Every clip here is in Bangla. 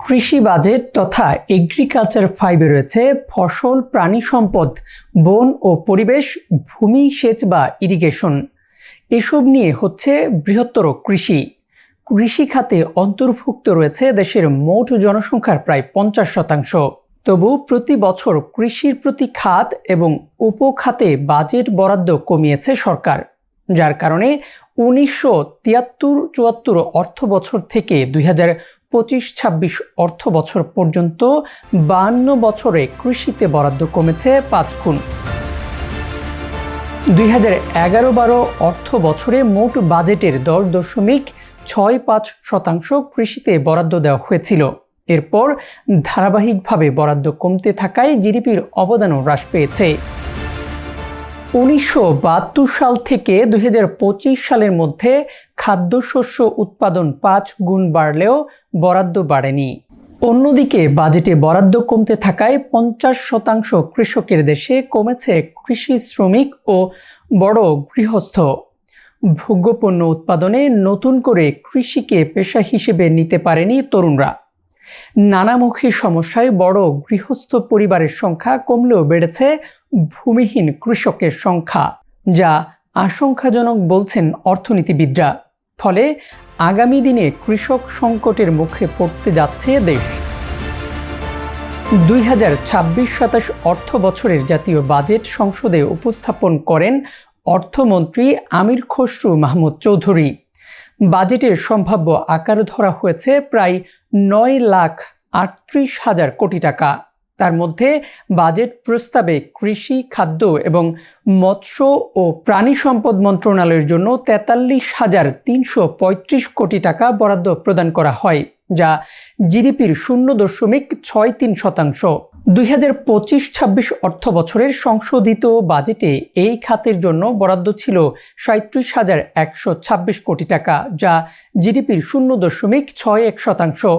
কৃষি বাজেট তথা এগ্রিকালচার 5-এ রয়েছে ফসল, প্রাণী সম্পদ, বন ও পরিবেশ, ভূমি সেচ বা ইরিগেশন। এসব নিয়ে হচ্ছে বৃহত্তর কৃষি। কৃষি খাতে অন্তর্ভুক্ত রয়েছে দেশের মোট জনসংখ্যার প্রায় 50%। তবু প্রতি বছর কৃষির প্রতি খাত এবং উপখাতে বাজেট বরাদ্দ কমিয়েছে সরকার, যার কারণে 1973-74 অর্থ বছর থেকে 2025-26 অর্থ বছর পর্যন্ত 52 বছরে কৃষিতে বরাদ্দ কমেছে 5 গুণ। 2011-12 অর্থ বছরে মোট বাজেটের 10.65% কৃষিতে বরাদ্দ দেওয়া হয়েছিল। এরপর ধারাবাহিকভাবে বরাদ্দ কমতে থাকায় জিডিপির অবদানও হ্রাস পেয়েছে। 1972 সাল থেকে 2025 সালের মধ্যে খাদ্যশস্য উৎপাদন 5 গুণ বাড়লেও বরাদ্দ বাড়েনি। অন্যদিকে বাজেটে বরাদ্দ কমতে থাকায় 50% কৃষকের দেশে কমেছে কৃষি শ্রমিক ও বড় গৃহস্থ। ভোগ্যপণ্য উৎপাদনে নতুন করে কৃষিকে পেশা হিসেবে নিতে পারেনি তরুণরা। নানামুখী সমস্যায় বড় গৃহস্থ পরিবারের সংখ্যা কমলেও বেড়েছে ভূমিহীন কৃষকের সংখ্যা, যা আশঙ্কাজনক বলছেন অর্থনীতিবিদরা। ফলে আগামী দিনে কৃষক সংকটের মুখে পড়তে যাচ্ছে দেশ। 2026-27 অর্থ বছরের জাতীয় বাজেট সংসদে উপস্থাপন করেন অর্থমন্ত্রী আমির খসরু মাহমুদ চৌধুরী। বাজেটের সম্ভাব্য আকার ধরা হয়েছে প্রায় 9,38,000 কোটি টাকা। তার মধ্যে বাজেট প্রস্তাবে কৃষি, খাদ্য এবং মৎস্য ও প্রাণী সম্পদ মন্ত্রণালয়ের জন্য 43,335 কোটি টাকা বরাদ্দ প্রদান করা হয়, যা জিডিপির 0.63%। 2025-26 অর্থ বছরের সংশোধিত বাজেটে এই খাতের জন্য বরাদ্দ ছিল 37,126 কোটি টাকা, যা জিডিপির 0.61%।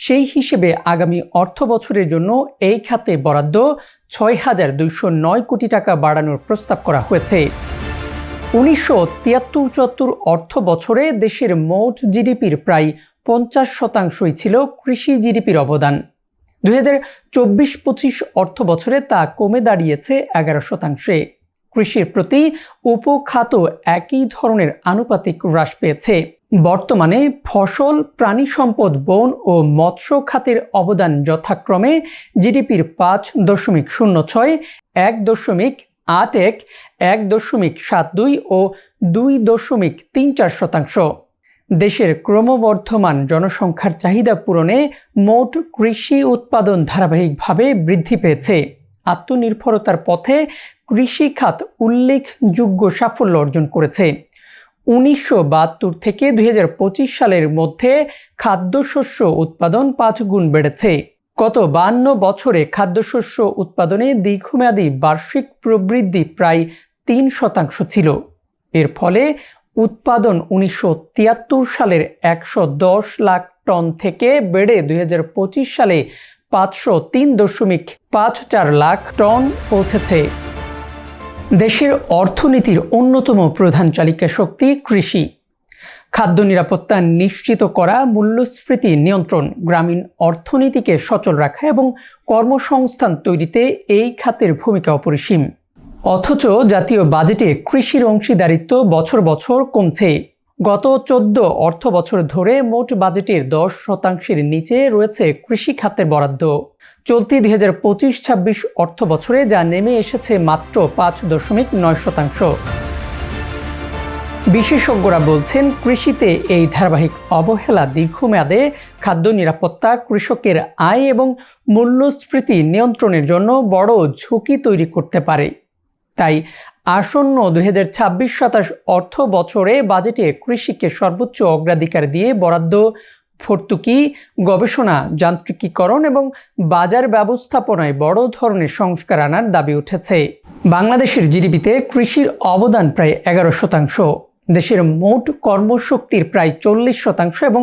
সেই হিসেবে আগামী অর্থ বছরের জন্য এই খাতে বরাদ্দ 6,209 কোটি টাকা বাড়ানোর প্রস্তাব করা হয়েছে। 1973-74 অর্থ বছরে দেশের মোট জিডিপির প্রায় 50%ই ছিল কৃষি জিডিপির অবদান। 2024-25 অর্থ বছরে তা কমে দাঁড়িয়েছে 11%। কৃষির প্রতি উপখাত একই ধরনের আনুপাতিক হ্রাস পেয়েছে। বর্তমানে ফসল, প্রাণী সম্পদ, বন ও মৎস্য খাতের অবদান যথাক্রমে জিডিপির 5.06, 1.81, 1.72 ও 2.34%। দেশের ক্রমবর্ধমান জনসংখ্যার চাহিদা পূরণে মোট কৃষি উৎপাদন ধারাবাহিকভাবে বৃদ্ধি পেয়েছে। আত্মনির্ভরতার পথে কৃষি খাত উল্লেখযোগ্য সাফল্য অর্জন করেছে। 1972 থেকে 2025 সালের মধ্যে খাদ্যশস্য উৎপাদন 5 গুণ বেড়েছে। গত 52 বছরে খাদ্যশস্য উৎপাদনে দীর্ঘমেয়াদী বার্ষিক প্রবৃদ্ধি প্রায় 3% ছিল। এর ফলে উৎপাদন 1973 সালের 110 লাখ টন থেকে বেড়ে 2025 সালে 503.54 লাখ টন পৌঁছেছে। দেশের অর্থনীতির অন্যতম প্রধান চালিকা শক্তি কৃষি। খাদ্য নিরাপত্তা নিশ্চিত করা, মূল্যস্ফীতি নিয়ন্ত্রণ, গ্রামীণ অর্থনীতিকে সচল রাখা এবং কর্মসংস্থান তৈরিতে এই খাতের ভূমিকা অপরিসীম। অথচ জাতীয় বাজেটে কৃষির অংশীদারিত্ব বছর বছর কমছে। গত 14 অর্থ বছর ধরে মোট বাজেটের 10%-এর নিচে রয়েছে কৃষি খাতের বরাদ্দ। চলতি 2025-26 অর্থ বছরে যা নেমে এসেছে মাত্র 5.9%। বিশেষজ্ঞরা বলছেন, কৃষিতে এই ধারাবাহিক অবহেলা দীর্ঘমেয়াদে খাদ্য নিরাপত্তা, কৃষকের আয় এবং মূল্যস্ফীতি নিয়ন্ত্রণের জন্য বড় ঝুঁকি তৈরি করতে পারে। তাই আসন্ন 2026-27 অর্থ বছরে বাজেটে কৃষিকে সর্বোচ্চ অগ্রাধিকার দিয়ে বরাদ্দ, ভর্তুকি, গবেষণা, যান্ত্রিকীকরণ এবং বাজার ব্যবস্থাপনায় বড় ধরনের সংস্কার আনার দাবি উঠেছে। বাংলাদেশের জিডিপিতে কৃষির অবদান প্রায় 11%। দেশের মোট কর্মশক্তির প্রায় 40% এবং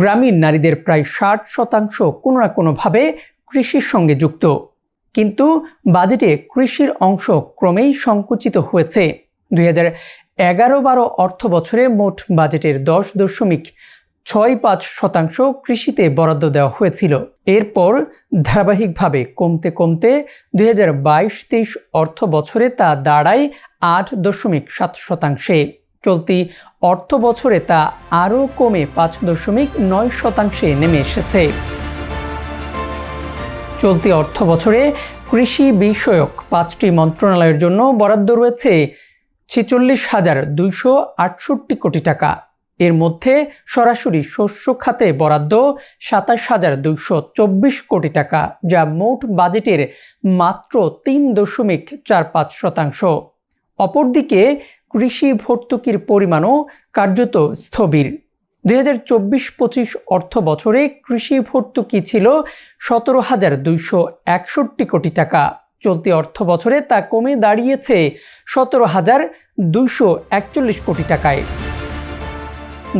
গ্রামীণ নারীদের প্রায় 60% কোনো না কোনোভাবে কৃষির সঙ্গে যুক্ত। কিন্তু বাজেটে কৃষির অংশ ক্রমেই সংকুচিত হয়েছে। 2011-12 অর্থ বছরে মোট বাজেটের 6.5% কৃষিতে বরাদ্দ দেওয়া হয়েছিল। এরপর ধারাবাহিকভাবে কমতে কমতে 2022-23 অর্থ বছরে তা দাঁড়ায় 8.7%। চলতি অর্থ বছরে তা আরও কমে 5.9% নেমে এসেছে। চলতি অর্থ বছরে কৃষি বিষয়ক 5টি মন্ত্রণালয়ের জন্য বরাদ্দ রয়েছে 46,268 কোটি টাকা। এর মধ্যে সরাসরি শস্য খাতে বরাদ্দ 27,224 কোটি টাকা, যা মোট বাজেটের মাত্র 3.45%। অপরদিকে কৃষি ভর্তুকির পরিমাণও কার্যত স্থবির। 2024-25 অর্থ বছরে কৃষি ভর্তুকি ছিল 17,261 কোটি টাকা। চলতি অর্থ বছরে তা কমে দাঁড়িয়েছে 17,241 কোটি টাকায়।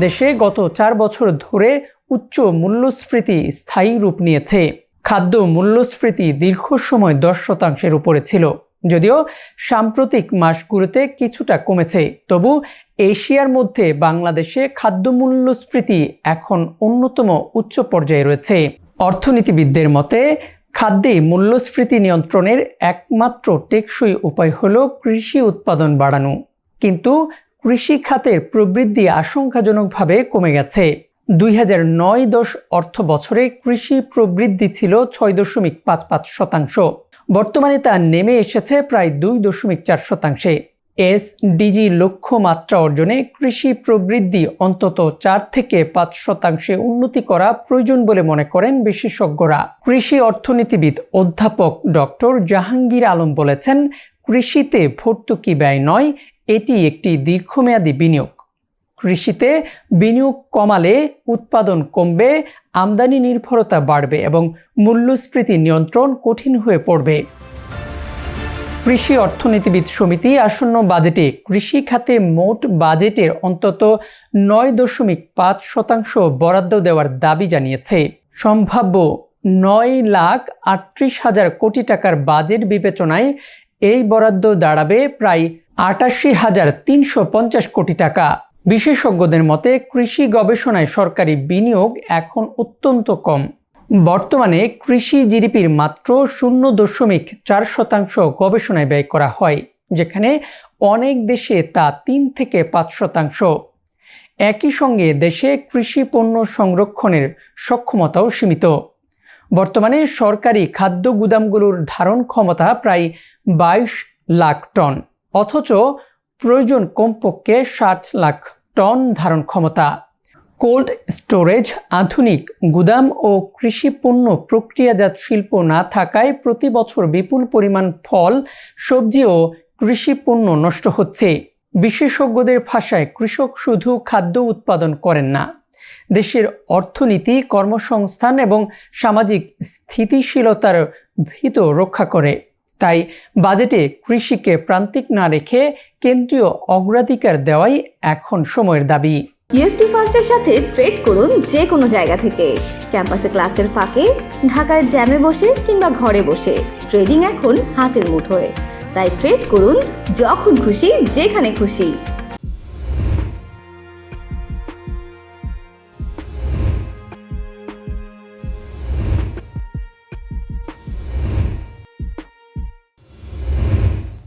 দেশে গত 4 বছর ধরে উচ্চ মূল্যস্ফীতি স্থায়ী রূপ নিয়েছে। খাদ্য মূল্যস্ফীতি দীর্ঘ সময় 10%-এর উপরে ছিল, যদিও সাম্প্রতিক মাসগুলোতে কিছুটা কমেছে। তবু এশিয়ার মধ্যে বাংলাদেশে খাদ্য মূল্যস্ফীতি এখন অন্যতম উচ্চ পর্যায়ে রয়েছে। অর্থনীতিবিদদের মতে খাদ্যে মূল্যস্ফীতি নিয়ন্ত্রণের একমাত্র টেকসই উপায় হল কৃষি উৎপাদন বাড়ানো। কিন্তু কৃষি খাতের প্রবৃদ্ধি আশঙ্কাজনকভাবে কমে গেছে। 2009-10 অর্থ বছরে কৃষি প্রবৃদ্ধি ছিল 6.55%। বর্তমানে তা নেমে এসেছে প্রায় 2.4%। এসডিজি লক্ষ্যমাত্রা অর্জনে কৃষি প্রবৃদ্ধি অন্তত 4-5% উন্নতি করা প্রয়োজন বলে মনে করেন বিশেষজ্ঞরা। কৃষি অর্থনীতিবিদ অধ্যাপক ডক্টর জাহাঙ্গীর আলম বলেছেন, কৃষিতে ভর্তুকি ব্যয় নয়, এটি একটি দীর্ঘমেয়াদী বিনিয়োগ। কৃষিতে বিনিয়োগ কমালে উৎপাদন কমবে, আমদানি নির্ভরতা বাড়বে এবং মূল্যস্ফীতি নিয়ন্ত্রণ কঠিন হয়ে পড়বে। কৃষি অর্থনীতিবিদ সমিতি আসন্ন বাজেটে কৃষি খাতে মোট বাজেটের অন্তত 9.5% বরাদ্দ দেওয়ার দাবি জানিয়েছে। সম্ভাব্য 9,38,000 কোটি টাকার বাজেট বিবেচনায় এই বরাদ্দ দাঁড়াবে প্রায় 88,350 কোটি টাকা। বিশেষজ্ঞদের মতে কৃষি গবেষণায় সরকারি বিনিয়োগ এখন অত্যন্ত কম। বর্তমানে কৃষি জিডিপির মাত্র 0.4% গবেষণায় ব্যয় করা হয়, যেখানে অনেক দেশে তা 3-5%। একই সঙ্গে দেশে কৃষি পণ্য সংরক্ষণের সক্ষমতাও সীমিত। বর্তমানে সরকারি খাদ্য গুদামগুলোর ধারণ ক্ষমতা প্রায় 22 লাখ টন, অথচ প্রয়োজন কমপক্ষে 60 লাখ টন ধারণ ক্ষমতা। কোল্ড স্টোরেজ, আধুনিক গুদাম ও কৃষি পণ্য প্রক্রিয়াজাত শিল্প না থাকায় প্রতি বছর বিপুল পরিমাণ ফল, সবজি ও কৃষি পণ্য নষ্ট হচ্ছে। বিশেষজ্ঞদের ভাষায় কৃষক শুধু খাদ্য উৎপাদন করেন না, দেশের অর্থনীতি, কর্মসংস্থান এবং সামাজিক স্থিতিশীলতার ভিত রক্ষা করে। তাই বাজেটে কৃষিকে প্রান্তিক না রেখে কেন্দ্রীয় অগ্রাধিকার দেওয়াই এখন সময়ের দাবি। ইএফটি ফার্স্টের সাথে ট্রেড করুন যে কোনো জায়গা থেকে। ক্যাম্পাসে ক্লাসের ফাঁকে, ঢাকার জ্যামে বসে কিংবা ঘরে বসে, ট্রেডিং এখন হাতের মুঠোয়। তাই ট্রেড করুন যখন খুশি, যেখানে খুশি।